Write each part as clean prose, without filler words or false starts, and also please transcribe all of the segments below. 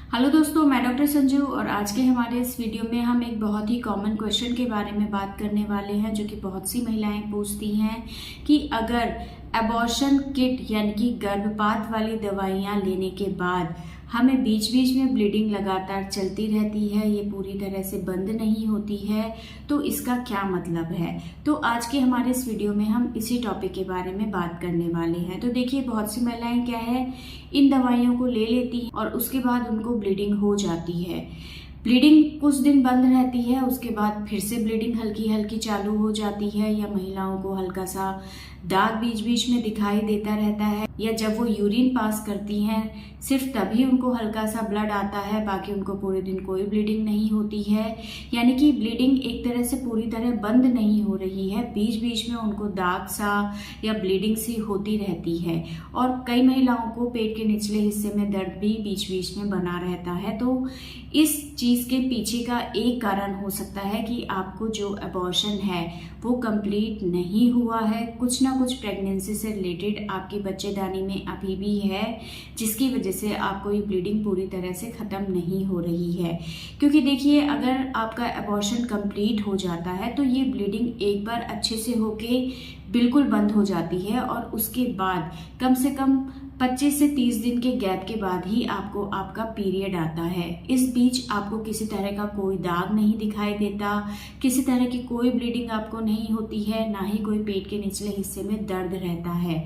Hello दोस्तों, मैं doctor Sanju और आज के हमारे इस वीडियो में हम एक बहुत ही कॉमन क्वेश्चन के बारे में बात करने वाले हैं जो कि बहुत सी महिलाएं पूछती हैं कि अगर एबॉर्शन किट यानी कि गर्भपात वाली दवाइयां लेने के बाद हमें बीच बीच में ब्लीडिंग लगातार चलती रहती है, ये पूरी तरह से बंद नहीं होती है, तो इसका क्या मतलब है। तो आज के हमारे इस वीडियो में हम इसी टॉपिक के बारे में बात करने वाले हैं। तो देखिए, बहुत सी महिलाएं क्या है, इन दवाइयों को ले लेती हैं और उसके बाद उनको ब्लीडिंग हो जाती है। ब्लीडिंग कुछ दिन बंद रहती है, उसके बाद फिर से ब्लीडिंग हल्की हल्की चालू हो जाती है, या महिलाओं को हल्का सा दाग बीच बीच में दिखाई देता रहता है, या जब वो यूरिन पास करती हैं सिर्फ तभी उनको हल्का सा ब्लड आता है, बाकी उनको पूरे दिन कोई ब्लीडिंग नहीं होती है। यानी कि ब्लीडिंग एक तरह से पूरी तरह बंद नहीं हो रही है, बीच बीच में उनको दाग सा या ब्लीडिंग सी होती रहती है। और कई महिलाओं को पेट के निचले हिस्से में दर्द भी बीच बीच में बना रहता है। तो इस चीज़ के पीछे का एक कारण हो सकता है कि आपको जो एबॉर्शन है वो कंप्लीट नहीं हुआ है, कुछ ना कुछ प्रेगनेंसी से रिलेटेड आपकी बच्चेदानी में अभी भी है, जिसकी वजह से आपको ये ब्लीडिंग पूरी तरह से ख़त्म नहीं हो रही है। क्योंकि देखिए, अगर आपका एबॉर्शन कंप्लीट हो जाता है तो ये ब्लीडिंग एक बार अच्छे से होके बिल्कुल बंद हो जाती है, और उसके बाद कम से कम 25 से 30 दिन के गैप के बाद ही आपको आपका पीरियड आता है। इस बीच आपको किसी तरह का कोई दाग नहीं दिखाई देता, किसी तरह की कोई ब्लीडिंग आपको नहीं होती है, ना ही कोई पेट के निचले हिस्से में दर्द रहता है।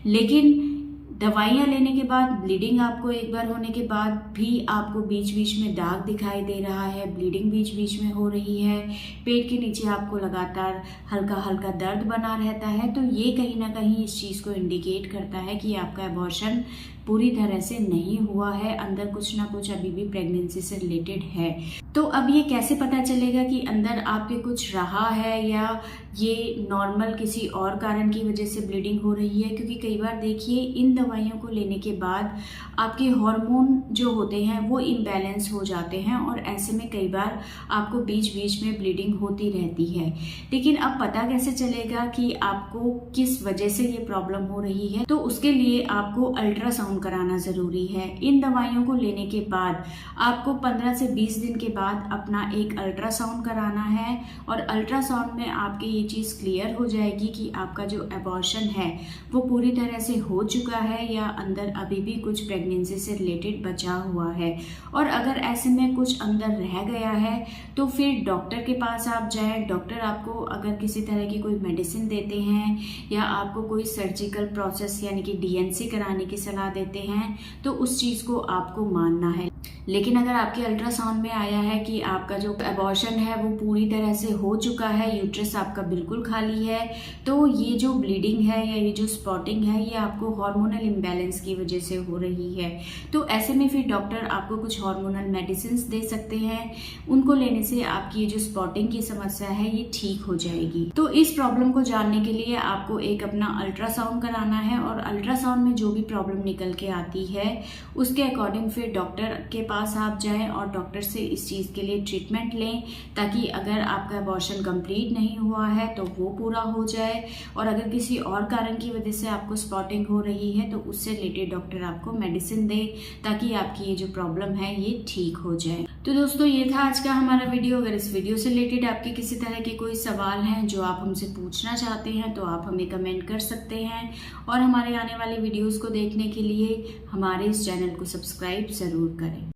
लेकिन दवाइयाँ लेने के बाद ब्लीडिंग आपको एक बार होने के बाद भी आपको बीच बीच में दाग दिखाई दे रहा है, ब्लीडिंग बीच बीच में हो रही है, पेट के नीचे आपको लगातार हल्का हल्का दर्द बना रहता है, तो ये कहीं ना कहीं इस चीज़ को इंडिकेट करता है कि आपका एबॉर्शन पूरी तरह से नहीं हुआ है, अंदर कुछ ना कुछ अभी भी प्रेगनेंसी से रिलेटेड है। तो अब ये कैसे पता चलेगा कि अंदर आपके कुछ रहा है या ये नॉर्मल किसी और कारण की वजह से ब्लीडिंग हो रही है। क्योंकि कई बार देखिए, इन दवाइयों को लेने के बाद आपके हार्मोन जो होते हैं वो इम्बैलेंस हो जाते हैं, और ऐसे में कई बार आपको बीच बीच में ब्लीडिंग होती रहती है। लेकिन अब पता कैसे चलेगा कि आपको किस वजह से ये प्रॉब्लम हो रही है, तो उसके लिए आपको अल्ट्रासाउंड कराना ज़रूरी है। इन दवाइयों को लेने के बाद आपको 15 से 20 दिन के बाद अपना एक अल्ट्रासाउंड कराना है, और अल्ट्रासाउंड में आपके ये चीज़ क्लियर हो जाएगी कि आपका जो एबॉर्शन है वो पूरी तरह से हो चुका है या अंदर अभी भी कुछ प्रेगनेंसी से रिलेटेड बचा हुआ है। और अगर ऐसे में कुछ अंदर रह गया है तो फिर डॉक्टर के पास आप जाएं। डॉक्टर आपको अगर किसी तरह की कोई मेडिसिन देते हैं या आपको कोई सर्जिकल प्रोसेस यानी कि डीएनसी कराने की सलाह देते हैं, तो उस चीज़ को आपको मानना है। लेकिन अगर आपके अल्ट्रासाउंड में आया है कि आपका जो एबॉर्शन है वो पूरी तरह से हो चुका है, यूट्रस आपका बिल्कुल खाली है, तो ये जो ब्लीडिंग है या ये जो स्पॉटिंग है ये आपको हार्मोनल इम्बैलेंस की वजह से हो रही है। तो ऐसे में फिर डॉक्टर आपको कुछ हार्मोनल मेडिसिन दे सकते हैं, उनको लेने से आपकी ये जो स्पॉटिंग की समस्या है ये ठीक हो जाएगी। तो इस प्रॉब्लम को जानने के लिए आपको एक अपना अल्ट्रासाउंड कराना है, और अल्ट्रासाउंड में जो भी प्रॉब्लम निकल के आती है उसके अकॉर्डिंग फिर डॉक्टर के पास आप जाएं और डॉक्टर से इस चीज़ के लिए ट्रीटमेंट लें, ताकि अगर आपका एबॉर्शन कंप्लीट नहीं हुआ है तो वो पूरा हो जाए, और अगर किसी और कारण की वजह से आपको स्पॉटिंग हो रही है तो उससे रिलेटेड डॉक्टर आपको मेडिसिन दे, ताकि आपकी ये जो प्रॉब्लम है ये ठीक हो जाए। तो दोस्तों, ये था आज का हमारा वीडियो। अगर इस वीडियो से रिलेटेड आपके किसी तरह के कोई सवाल हैं जो आप हमसे पूछना चाहते हैं तो आप हमें कमेंट कर सकते हैं, और हमारे आने वाले वीडियोज़ को देखने के लिए हमारे इस चैनल को सब्सक्राइब ज़रूर करें।